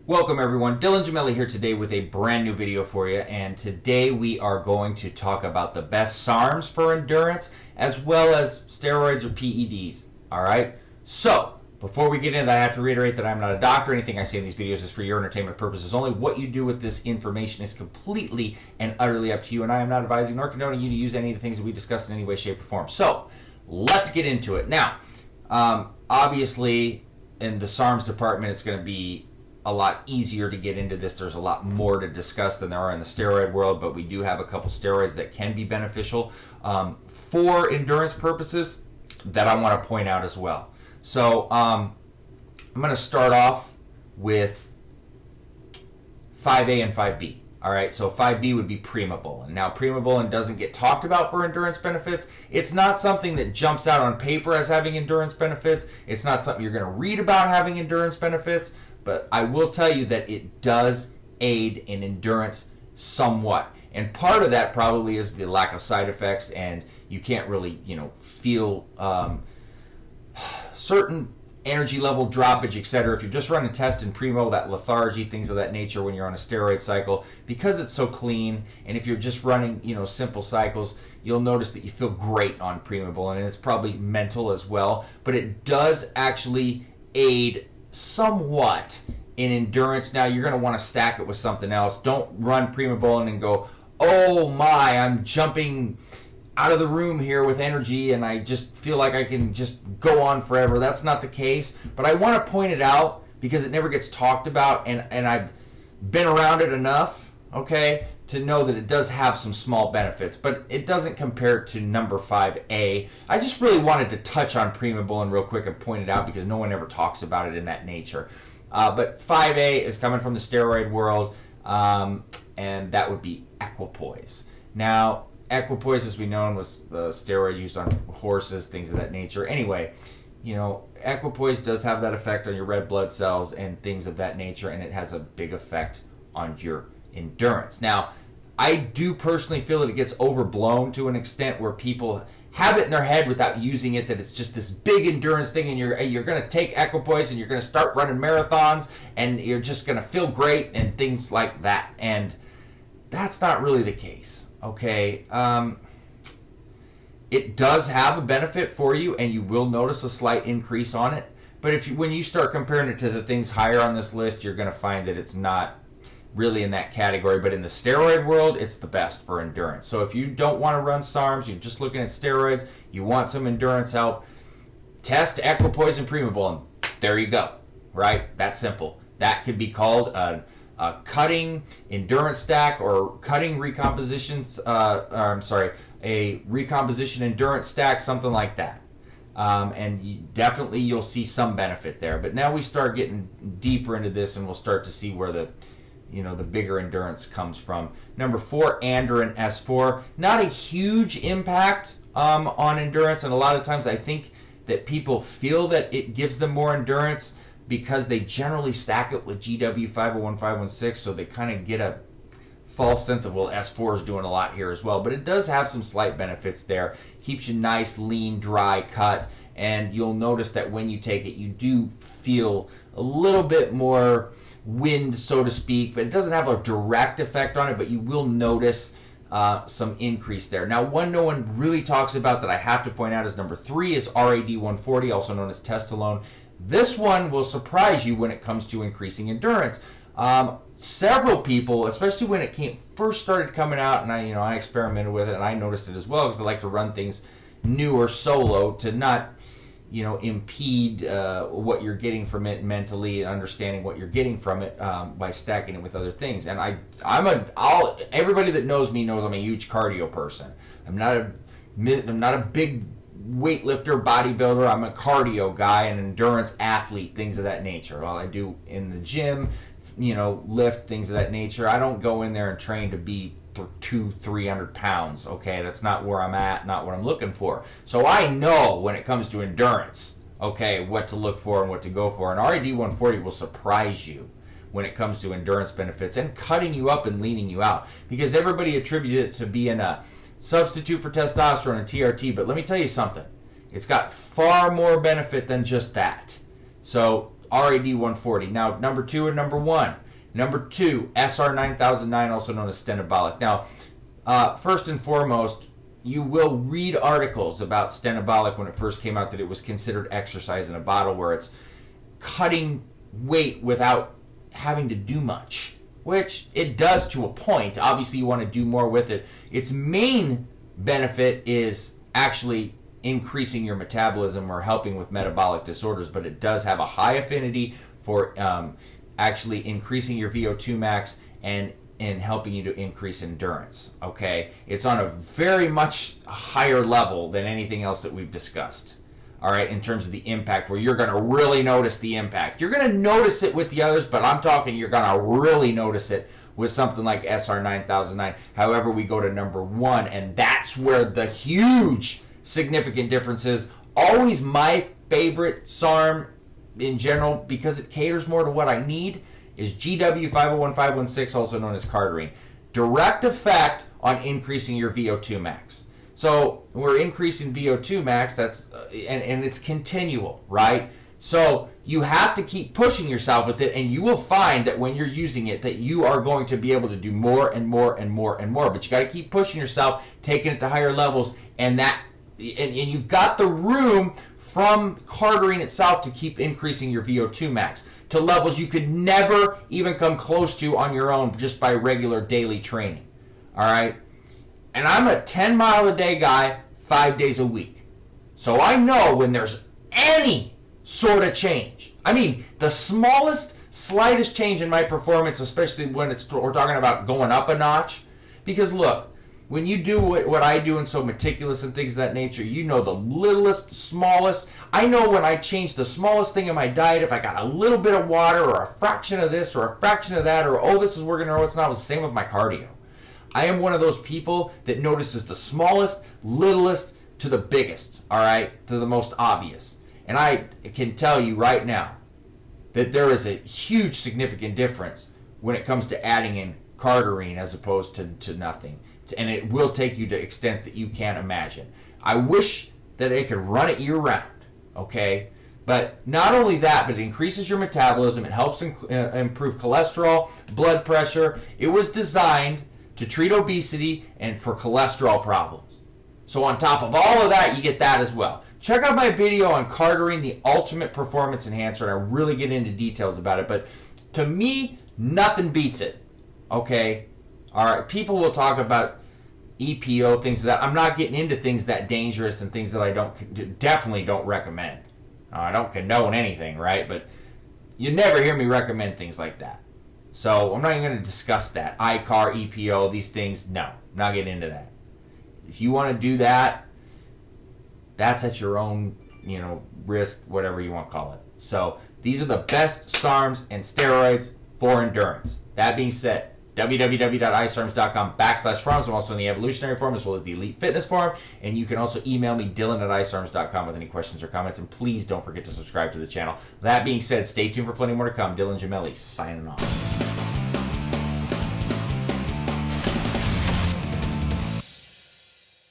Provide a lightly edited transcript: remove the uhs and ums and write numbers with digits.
Welcome everyone, Dylan Gemelli here today with a brand new video for you, and today we are going to talk about the best SARMs for endurance as well as steroids or PEDs. Alright, so before we get into that, I have to reiterate that I'm not a doctor. Anything I say in these videos is for your entertainment purposes only. What you do with this information is completely and utterly up to you, and I am not advising nor condoning you to use any of the things that we discuss in any way, shape, or form. So let's get into it. Now, obviously in the SARMs department it's going to be a lot easier to get into this. There's a lot more to discuss than there are in the steroid world, but we do have a couple steroids that can be beneficial for endurance purposes that I want to point out as well. So I'm going to start off with 5A and 5B. All right, so 5B would be primobolan. Now, primobolan doesn't get talked about for endurance benefits. It's not something that jumps out on paper as having endurance benefits. It's not something you're going to read about having endurance benefits. But I will tell you that it does aid in endurance somewhat. And part of that probably is the lack of side effects, and you can't really, feel certain energy level droppage, etc. If you're just running test and primo, that lethargy, things of that nature when you're on a steroid cycle, because it's so clean, and if you're just running, simple cycles, you'll notice that you feel great on primobolan, and it's probably mental as well. But it does actually aid somewhat in endurance. Now you're going to want to stack it with something else. Don't run primobolan and go, oh my, I'm jumping out of the room here with energy and I just feel like I can just go on forever. That's not the case, but I want to point it out because it never gets talked about, and I've been around it enough, okay, to know that it does have some small benefits, but it doesn't compare to number 5A. I just really wanted to touch on primobolan real quick and point it out because no one ever talks about it in that nature. But 5A is coming from the steroid world, and that would be equipoise. Now, equipoise, as we know, was the steroid used on horses, things of that nature. Anyway, equipoise does have that effect on your red blood cells and things of that nature, and it has a big effect on your endurance. Now, I do personally feel that it gets overblown to an extent where people have it in their head without using it, that it's just this big endurance thing, and you're going to take equipoise and you're going to start running marathons and you're just going to feel great and things like that. And that's not really the case, okay? It does have a benefit for you, and you will notice a slight increase on it. But when you start comparing it to the things higher on this list, you're going to find that it's not really in that category. But in the steroid world, it's the best for endurance. So if you don't want to run SARMs, you're just looking at steroids, you want some endurance help, test equipoise and primobolan. There you go, right? That's simple. That could be called a cutting endurance stack or cutting recompositions, a recomposition endurance stack, something like that. And you'll see some benefit there. But now we start getting deeper into this, and we'll start to see where the bigger endurance comes from. Number 4, Andrin S4. Not a huge impact on endurance, and a lot of times I think that people feel that it gives them more endurance because they generally stack it with GW 501, 516, so they kind of get a false sense of, well, S4 is doing a lot here as well. But it does have some slight benefits there. Keeps you nice, lean, dry cut, and you'll notice that when you take it, you do feel a little bit more wind, so to speak, but it doesn't have a direct effect on it, but you will notice some increase there. Now, one no one really talks about that I have to point out is number 3 is RAD 140, also known as Testolone. This one will surprise you when it comes to increasing endurance. Several people, especially when it first started coming out, and I experimented with it, and I noticed it as well because I like to run things new or solo to not impede what you're getting from it mentally, and understanding what you're getting from it by stacking it with other things. And everybody that knows me knows I'm a huge cardio person. I'm not a big weightlifter, bodybuilder. I'm a cardio guy, an endurance athlete, things of that nature. Well, I do in the gym, lift, things of that nature. I don't go in there and train to be 200-300 pounds. Okay, that's not where I'm at, not what I'm looking for. So I know when it comes to endurance, okay, what to look for and what to go for. And RAD 140 will surprise you when it comes to endurance benefits and cutting you up and leaning you out, because everybody attributes it to being a substitute for testosterone and TRT. But let me tell you something, it's got far more benefit than just that. So RAD 140. Now, number 2 and number 1. Number 2, SR 9009, also known as stenobolic. Now, first and foremost, you will read articles about stenobolic when it first came out that it was considered exercise in a bottle, where it's cutting weight without having to do much, which it does to a point. Obviously, you want to do more with it. Its main benefit is actually increasing your metabolism or helping with metabolic disorders, but it does have a high affinity for actually increasing your VO2 max and helping you to increase endurance. Okay, it's on a very much higher level than anything else that we've discussed. All right, in terms of the impact, where you're going to really notice the impact. You're going to notice it with the others, but I'm talking you're going to really notice it with something like SR 9009. However, we go to number 1, and that's where the huge significant difference is. Always my favorite SARM in general, because it caters more to what I need, is GW 501516, also known as cardarine. Direct effect on increasing your VO2 max. So we're increasing VO2 max, that's and it's continual, right? So you have to keep pushing yourself with it, and you will find that when you're using it, that you are going to be able to do more and more and more and more. But you got to keep pushing yourself, taking it to higher levels, and you've got the room from cardarine itself to keep increasing your VO2 max to levels you could never even come close to on your own just by regular daily training. All right? And I'm a 10-mile-a-day guy, 5 days a week. So I know when there's any sort of change. I mean, the slightest change in my performance, especially when we're talking about going up a notch. Because look, when you do what I do and so meticulous and things of that nature, you know the littlest, smallest. I know when I change the smallest thing in my diet, if I got a little bit of water or a fraction of this or a fraction of that, or oh, this is working or it's not. It's the same with my cardio. I am one of those people that notices the smallest, littlest to the biggest, all right, to the most obvious. And I can tell you right now that there is a huge significant difference when it comes to adding in cardarine as opposed to nothing. And it will take you to extents that you can't imagine. I wish that it could run it year-round, okay? But not only that, but it increases your metabolism. It helps improve cholesterol, blood pressure. It was designed to treat obesity and for cholesterol problems. So on top of all of that, you get that as well. Check out my video on cardarine, the ultimate performance enhancer, and I really get into details about it. But to me, nothing beats it, okay? All right, people will talk about EPO, things that I'm not getting into things that dangerous and things that I definitely don't recommend. I don't condone anything, right? But you never hear me recommend things like that. So I'm not even going to discuss that. ICAR, EPO, these things, no. I'm not getting into that. If you want to do that, that's at your own, risk, whatever you want to call it. So these are the best SARMs and steroids for endurance. That being said, www.isarms.com/forums. I'm also in the evolutionary forum as well as the elite fitness forum. And you can also email me, Dylan@isarms.com, with any questions or comments. And please don't forget to subscribe to the channel. That being said, stay tuned for plenty more to come. Dylan Gemelli signing off.